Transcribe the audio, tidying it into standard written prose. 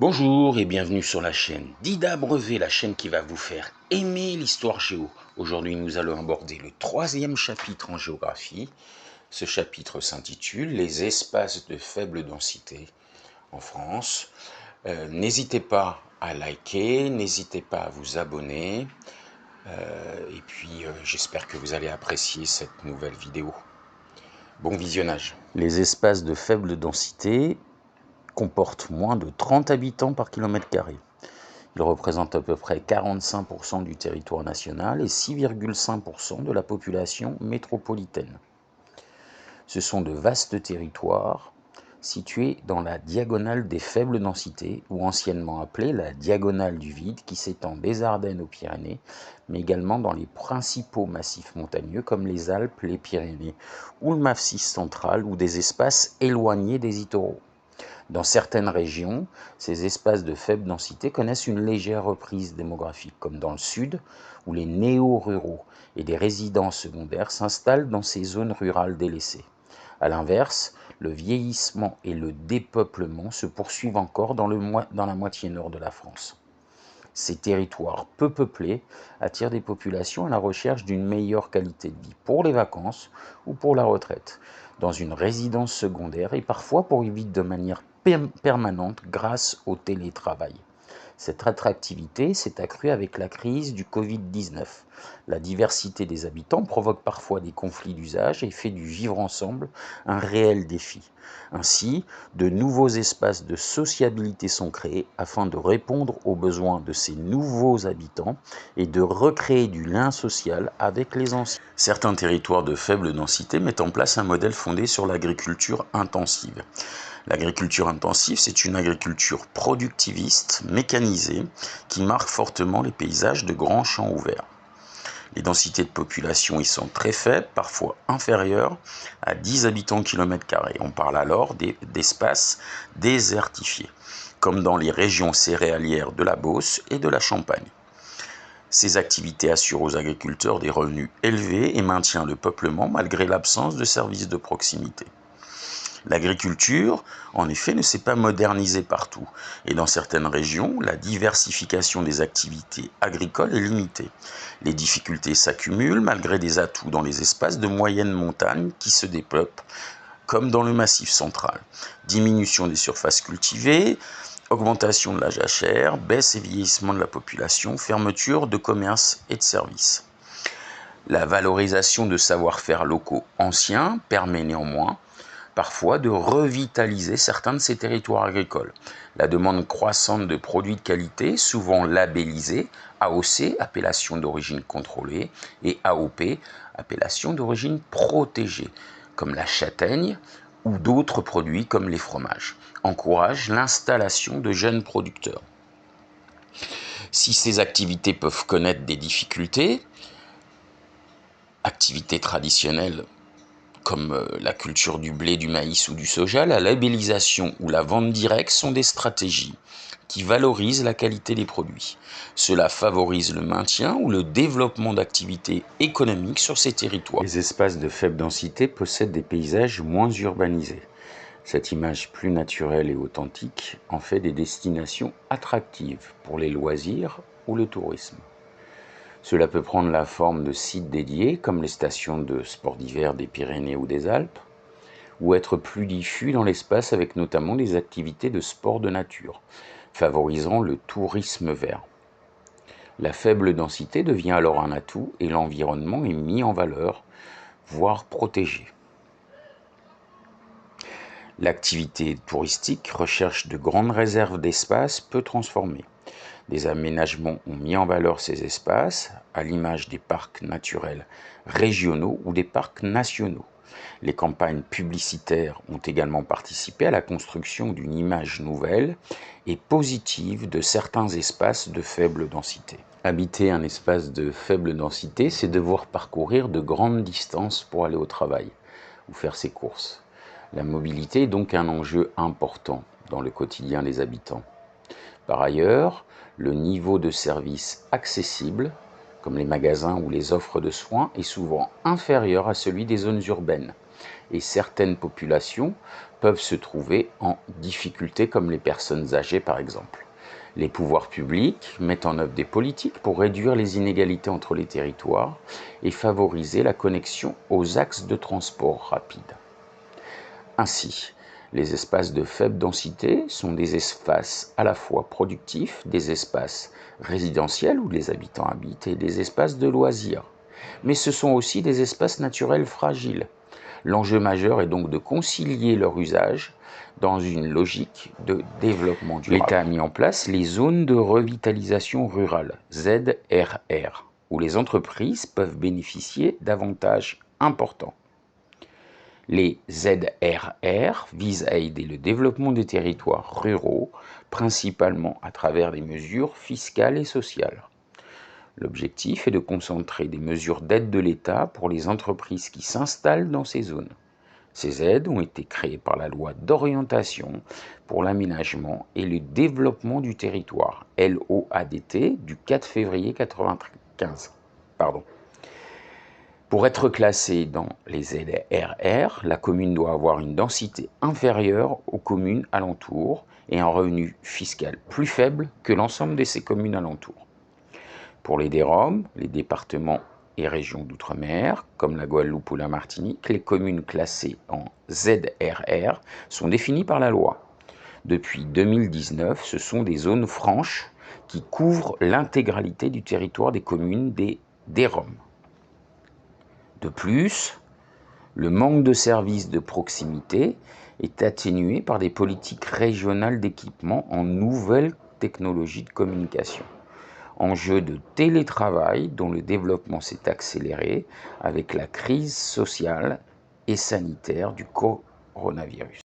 Bonjour et bienvenue sur la chaîne Dida Brevet, la chaîne qui va vous faire aimer l'histoire géo. Aujourd'hui, nous allons aborder le troisième chapitre en géographie. Ce chapitre s'intitule « Les espaces de faible densité en France ». N'hésitez pas à liker, n'hésitez pas à vous abonner. Et puis, j'espère que vous allez apprécier cette nouvelle vidéo. Bon visionnage. Les espaces de faible densité comportent moins de 30 habitants par kilomètre carré. Ils représentent à peu près 45% du territoire national et 6,5% de la population métropolitaine. Ce sont de vastes territoires situés dans la diagonale des faibles densités, ou anciennement appelée la diagonale du vide, qui s'étend des Ardennes aux Pyrénées, mais également dans les principaux massifs montagneux comme les Alpes, les Pyrénées, ou le Massif central, ou des espaces éloignés des littoraux. Dans certaines régions, ces espaces de faible densité connaissent une légère reprise démographique, comme dans le sud, où les néo-ruraux et des résidences secondaires s'installent dans ces zones rurales délaissées. A l'inverse, le vieillissement et le dépeuplement se poursuivent encore dans la moitié nord de la France. Ces territoires peu peuplés attirent des populations à la recherche d'une meilleure qualité de vie pour les vacances ou pour la retraite, dans une résidence secondaire et parfois pour y vivre de manière permanente grâce au télétravail. Cette attractivité s'est accrue avec la crise du Covid-19. La diversité des habitants provoque parfois des conflits d'usage et fait du vivre ensemble un réel défi. Ainsi, de nouveaux espaces de sociabilité sont créés afin de répondre aux besoins de ces nouveaux habitants et de recréer du lien social avec les anciens. Certains territoires de faible densité mettent en place un modèle fondé sur l'agriculture intensive. L'agriculture intensive, c'est une agriculture productiviste, mécanisée, qui marque fortement les paysages de grands champs ouverts. Les densités de population y sont très faibles, parfois inférieures à 10 habitants au kilomètre carré. On parle alors d'espaces désertifiés, comme dans les régions céréalières de la Beauce et de la Champagne. Ces activités assurent aux agriculteurs des revenus élevés et maintiennent le peuplement malgré l'absence de services de proximité. L'agriculture, en effet, ne s'est pas modernisée partout, et dans certaines régions, la diversification des activités agricoles est limitée. Les difficultés s'accumulent malgré des atouts dans les espaces de moyenne montagne qui se dépeuplent, comme dans le Massif central. Diminution des surfaces cultivées, augmentation de la jachère, baisse et vieillissement de la population, fermeture de commerces et de services. La valorisation de savoir-faire locaux anciens permet néanmoins parfois de revitaliser certains de ces territoires agricoles. La demande croissante de produits de qualité, souvent labellisés, AOC, appellation d'origine contrôlée, et AOP, appellation d'origine protégée, comme la châtaigne ou d'autres produits comme les fromages, encourage l'installation de jeunes producteurs. Si ces activités peuvent connaître des difficultés, activités traditionnelles comme la culture du blé, du maïs ou du soja, la labellisation ou la vente directe sont des stratégies qui valorisent la qualité des produits. Cela favorise le maintien ou le développement d'activités économiques sur ces territoires. Les espaces de faible densité possèdent des paysages moins urbanisés. Cette image plus naturelle et authentique en fait des destinations attractives pour les loisirs ou le tourisme. Cela peut prendre la forme de sites dédiés, comme les stations de sports d'hiver des Pyrénées ou des Alpes, ou être plus diffus dans l'espace avec notamment des activités de sport de nature, favorisant le tourisme vert. La faible densité devient alors un atout et l'environnement est mis en valeur, voire protégé. L'activité touristique recherche de grandes réserves d'espace peu transformées. Des aménagements ont mis en valeur ces espaces, à l'image des parcs naturels régionaux ou des parcs nationaux. Les campagnes publicitaires ont également participé à la construction d'une image nouvelle et positive de certains espaces de faible densité. Habiter un espace de faible densité, c'est devoir parcourir de grandes distances pour aller au travail ou faire ses courses. La mobilité est donc un enjeu important dans le quotidien des habitants. Par ailleurs, le niveau de service accessible, comme les magasins ou les offres de soins, est souvent inférieur à celui des zones urbaines. et certaines populations peuvent se trouver en difficulté, comme les personnes âgées par exemple. Les pouvoirs publics mettent en œuvre des politiques pour réduire les inégalités entre les territoires et favoriser la connexion aux axes de transport rapide. Ainsi, les espaces de faible densité sont des espaces à la fois productifs, des espaces résidentiels où les habitants habitent et des espaces de loisirs. Mais ce sont aussi des espaces naturels fragiles. L'enjeu majeur est donc de concilier leur usage dans une logique de développement durable. L'État a mis en place les zones de revitalisation rurale, ZRR, où les entreprises peuvent bénéficier d'avantages importants. Les ZRR visent à aider le développement des territoires ruraux, principalement à travers des mesures fiscales et sociales. L'objectif est de concentrer des mesures d'aide de l'État pour les entreprises qui s'installent dans ces zones. Ces aides ont été créées par la loi d'orientation pour l'aménagement et le développement du territoire, LOADT, du 4 février 1995. Pour être classée dans les ZRR, la commune doit avoir une densité inférieure aux communes alentours et un revenu fiscal plus faible que l'ensemble de ces communes alentours. Pour les DROM, les départements et régions d'outre-mer, comme la Guadeloupe ou la Martinique, les communes classées en ZRR sont définies par la loi. Depuis 2019, ce sont des zones franches qui couvrent l'intégralité du territoire des communes des DROM. De plus, le manque de services de proximité est atténué par des politiques régionales d'équipement en nouvelles technologies de communication. Enjeu de télétravail dont le développement s'est accéléré avec la crise sociale et sanitaire du coronavirus.